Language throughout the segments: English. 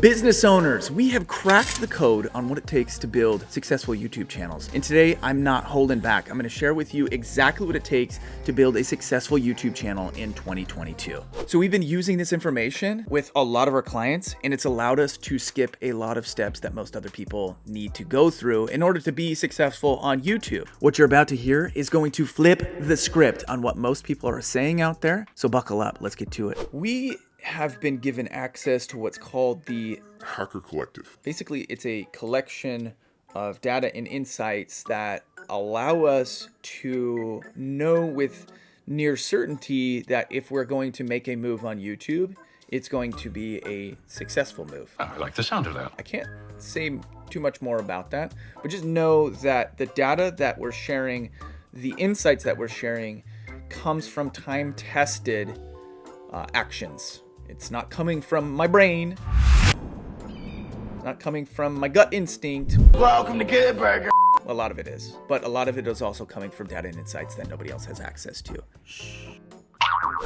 Business owners, we have cracked the code on what it takes to build successful YouTube channels. And today, I'm not holding back. I'm going to share with you exactly what it takes to build a successful YouTube channel in 2022. So we've been using this information with a lot of our clients, and it's allowed us to skip a lot of steps that most other people need to go through in order to be successful on YouTube. What you're about to hear is going to flip the script on what most people are saying out there. So buckle up, let's get to it. We have been given access to what's called the Hacker Collective. Basically, it's a collection of data and insights that allow us to know with near certainty that if we're going to make a move on YouTube, it's going to be a successful move. I like the sound of that. I can't say too much more about that, but just know that the data that we're sharing, the insights that we're sharing, comes from time-tested actions. It's not coming from my brain. It's not coming from my gut instinct. Welcome to Good Burger. A lot of it is. But a lot of it is also coming from data and insights that nobody else has access to.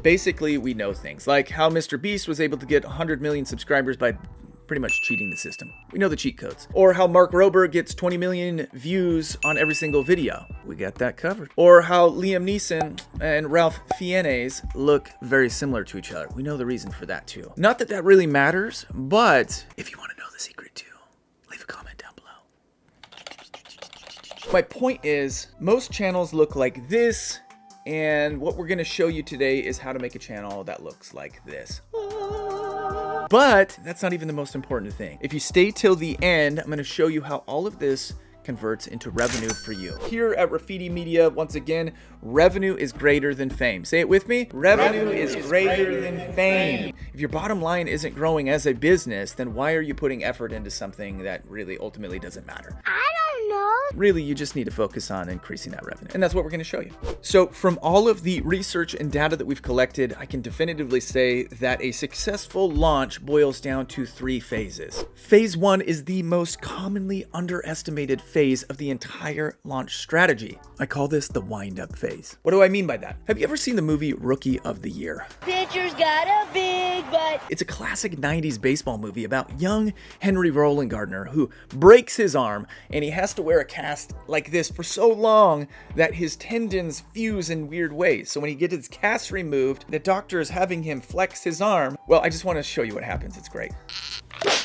Basically, we know things like how Mr. Beast was able to get 100 million subscribers by pretty much cheating the system. We know the cheat codes. Or how Mark Rober gets 20 million views on every single video. We got that covered. Or how Liam Neeson and Ralph Fiennes look very similar to each other. We know the reason for that too. Not that that really matters, but if you want to know the secret too, leave a comment down below. My point is, most channels look like this, and what we're going to show you today is how to make a channel that looks like this. But that's not even the most important thing. If you stay till the end, I'm going to show you how all of this converts into revenue for you. Here at Graffiti Media, once again, revenue is greater than fame. Say it with me. Revenue is greater than fame. If your bottom line isn't growing as a business, then why are you putting effort into something that really ultimately doesn't matter? I don't know. Really, you just need to focus on increasing that revenue. And that's what we're going to show you. So from all of the research and data that we've collected, I can definitively say that a successful launch boils down to 3 phases. Phase 1 is the most commonly underestimated phase of the entire launch strategy. I call this the wind-up phase. What do I mean by that? Have you ever seen the movie Rookie of the Year? Pitcher's got a big butt. It's a classic 90s baseball movie about young Henry Roland Gardner who breaks his arm, and he has to wear a cast like this for so long that his tendons fuse in weird ways. So when he gets his cast removed, the doctor is having him flex his arm. Well, I just want to show you what happens. It's great.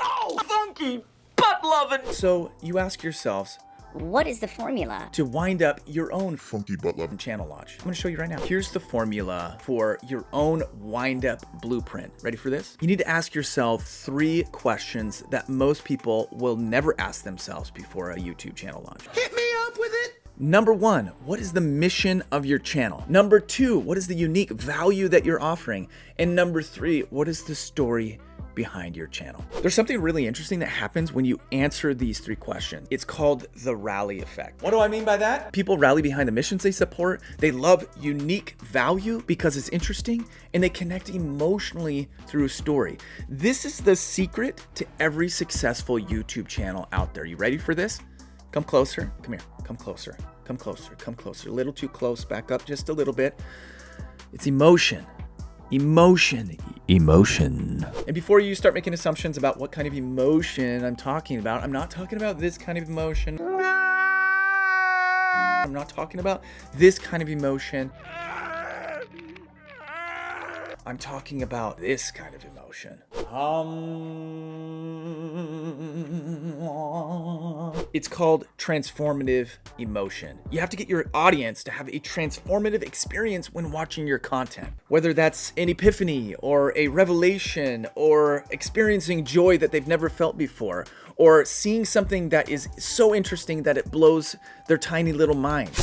Oh, funky butt loving. So you ask yourselves, What is the formula? to wind up your own Funky butt loving. channel launch. I'm going to show you right now. Here's the formula for your own wind-up blueprint. Ready for this? You need to ask yourself 3 questions that most people will never ask themselves before a YouTube channel launch. Hit me up with it. Number 1, what is the mission of your channel? Number 2, what is the unique value that you're offering? And number 3, what is the story behind your channel? There's something really interesting that happens when you answer these 3 questions. It's called the rally effect. What do I mean by that? People rally behind the missions they support. They love unique value because it's interesting, and they connect emotionally through story. This is the secret to every successful YouTube channel out there. You ready for this? Come closer. Come here. Come closer. Come closer. Come closer. A little too close. Back up just a little bit. It's emotion. Emotion. Emotion. And before you start making assumptions about what kind of emotion I'm talking about, I'm not talking about this kind of emotion. I'm not talking about this kind of emotion. I'm talking about this kind of emotion. It's called transformative emotion. You have to get your audience to have a transformative experience when watching your content. Whether that's an epiphany or a revelation or experiencing joy that they've never felt before, or seeing something that is so interesting that it blows their tiny little minds.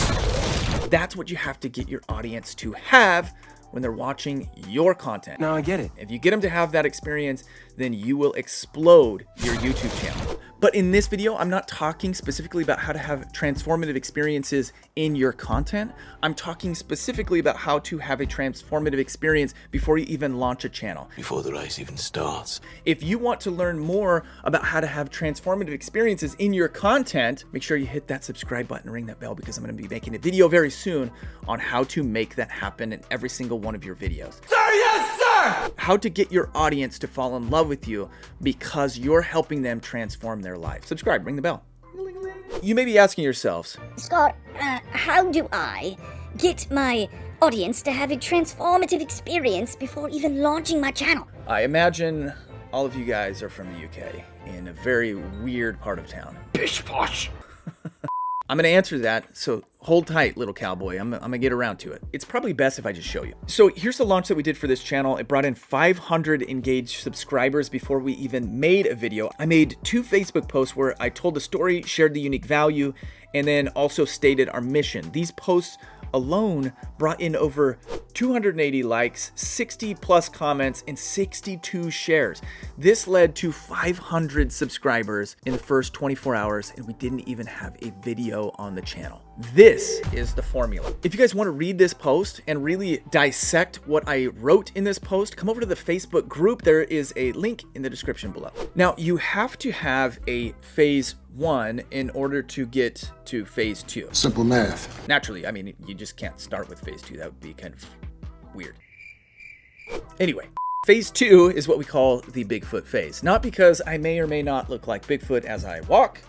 That's what you have to get your audience to have when they're watching your content. Now I get it. If you get them to have that experience, then you will explode your YouTube channel. But in this video, I'm not talking specifically about how to have transformative experiences in your content. I'm talking specifically about how to have a transformative experience before you even launch a channel. Before the race even starts. If you want to learn more about how to have transformative experiences in your content, make sure you hit that subscribe button and ring that bell, because I'm going to be making a video very soon on how to make that happen in every single one of your videos. Sir, yes, sir! How to get your audience to fall in love with you because you're helping them transform their life. Subscribe, ring the bell. You may be asking yourselves, Scott, how do I get my audience to have a transformative experience before even launching my channel? I imagine all of you guys are from the UK in a very weird part of town. Pish posh. I'm going to answer that, so hold tight, little cowboy. I'm going to get around to it. It's probably best if I just show you. So here's the launch that we did for this channel. It brought in 500 engaged subscribers before we even made a video. I made 2 Facebook posts where I told the story, shared the unique value, and then also stated our mission. These posts alone brought in over 280 likes, 60 plus comments, and 62 shares. This led to 500 subscribers in the first 24 hours, and we didn't even have a video on the channel. This is the formula. If you guys want to read this post and really dissect what I wrote in this post, come over to the Facebook group. There is a link in the description below. Now, you have to have a phase 1 in order to get to phase 2. Simple math. Naturally, I mean, you just can't start with phase 2. That would be kind of weird. Anyway, phase 2 is what we call the Bigfoot phase. Not because I may or may not look like Bigfoot as I walk.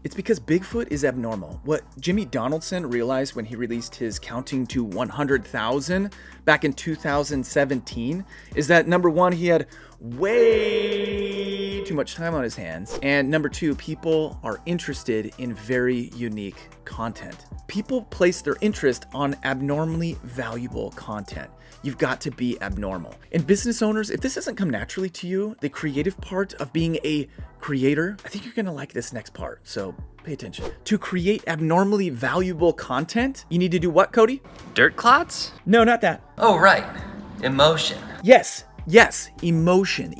It's because Bigfoot is abnormal. What Jimmy Donaldson realized when he released his Counting to 100,000 back in 2017 is that number 1, he had way too much time on his hands. And number 2, people are interested in very unique content. People place their interest on abnormally valuable content. You've got to be abnormal. And business owners, if this doesn't come naturally to you, the creative part of being a creator, I think you're gonna like this next part, so pay attention. To create abnormally valuable content, you need to do what, Cody? Dirt clots? No, not that. Oh, right. Emotion. Yes, emotion.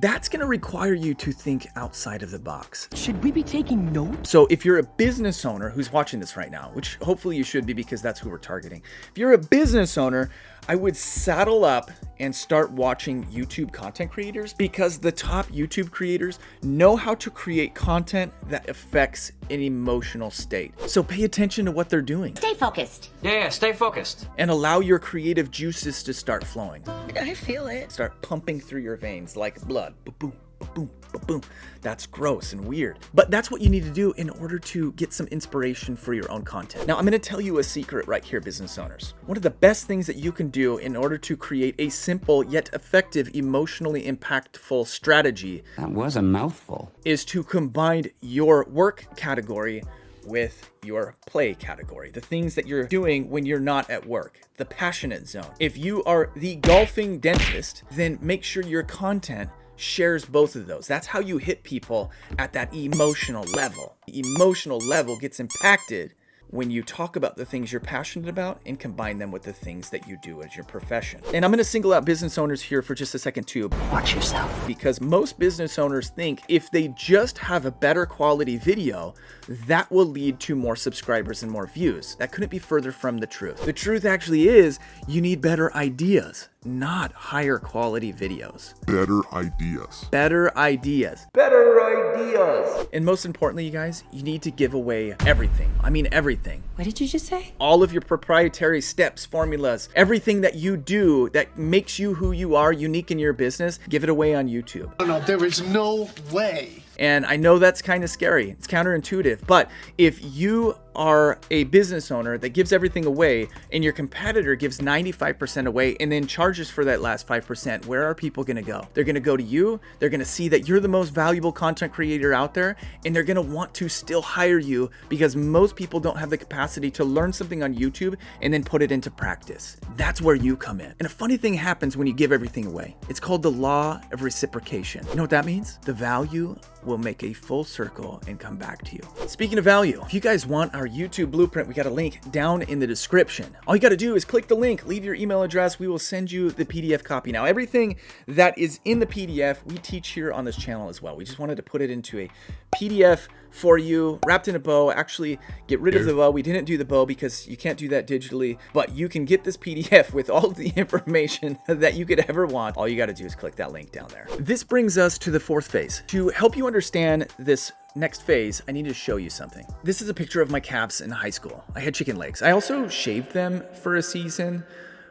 That's going to require you to think outside of the box. Should we be taking notes? So if you're a business owner who's watching this right now, which hopefully you should be because that's who we're targeting. If you're a business owner, I would saddle up and start watching YouTube content creators because the top YouTube creators know how to create content that affects an emotional state. So pay attention to what they're doing. Stay focused. Yeah, stay focused. And allow your creative juices to start flowing. I feel it. Start pumping through your veins like blood. Ba-boom, ba-boom, ba-boom. That's gross and weird. But that's what you need to do in order to get some inspiration for your own content. Now, I'm gonna tell you a secret right here, business owners. One of the best things that you can do in order to create a simple yet effective, emotionally impactful strategy That was a mouthful. is to combine your work category with your play category, the things that you're doing when you're not at work, the passionate zone. If you are the golfing dentist, then make sure your content shares both of those. That's how you hit people at that emotional level. The emotional level gets impacted when you talk about the things you're passionate about and combine them with the things that you do as your profession. And I'm going to single out business owners here for just a second too. Watch yourself. Because most business owners think if they just have a better quality video, that will lead to more subscribers and more views. That couldn't be further from the truth. The truth actually is you need better ideas, not higher quality videos. Better ideas. Better ideas. Better ideas. And most importantly, you guys, you need to give away everything. I mean, everything. What did you just say? All of your proprietary steps, formulas, everything that you do that makes you who you are, unique in your business, give it away on YouTube. No, there is no way. And I know that's kind of scary. It's counterintuitive. But if you are a business owner that gives everything away and your competitor gives 95% away and then charges for that last 5%, where are people going to go? They're going to go to you. They're going to see that you're the most valuable content creator out there, and they're going to want to still hire you because most people don't have the capacity to learn something on YouTube and then put it into practice. That's where you come in. And a funny thing happens when you give everything away. It's called the law of reciprocation. You know what that means? The value will make a full circle and come back to you. Speaking of value, if you guys want our YouTube blueprint, we got a link down in the description. All you got to do is click the link, leave your email address. We will send you the PDF copy. Now, everything that is in the PDF, we teach here on this channel as well. We just wanted to put it into a PDF for you, wrapped in a bow. Actually, get rid of the bow. We didn't do the bow because you can't do that digitally, but you can get this PDF with all of the information that you could ever want. All you got to do is click that link down there. This brings us to the fourth phase. To help you understand this next phase, I need to show you something. This is a picture of my calves in high school. I had chicken legs. I also shaved them for a season,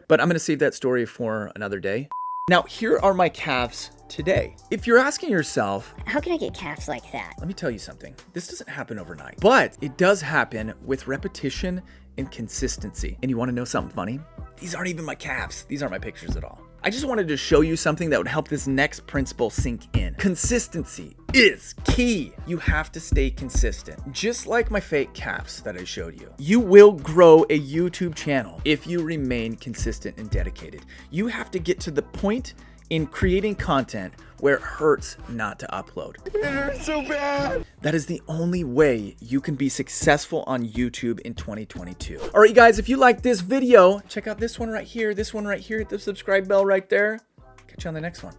but I'm gonna save that story for another day. Now, here are my calves today. If you're asking yourself, How can I get calves like that? let me tell you something. This doesn't happen overnight, but it does happen with repetition and consistency. And you wanna know something funny? These aren't even my calves. These aren't my pictures at all. I just wanted to show you something that would help this next principle sink in. Consistency is key. You have to stay consistent. Just like my fake calves that I showed you. You will grow a YouTube channel if you remain consistent and dedicated. You have to get to the point in creating content where it hurts not to upload. It hurts so bad. That is the only way you can be successful on YouTube in 2022. All right, you guys, if you like this video, check out this one right here, hit the subscribe bell right there. Catch you on the next one.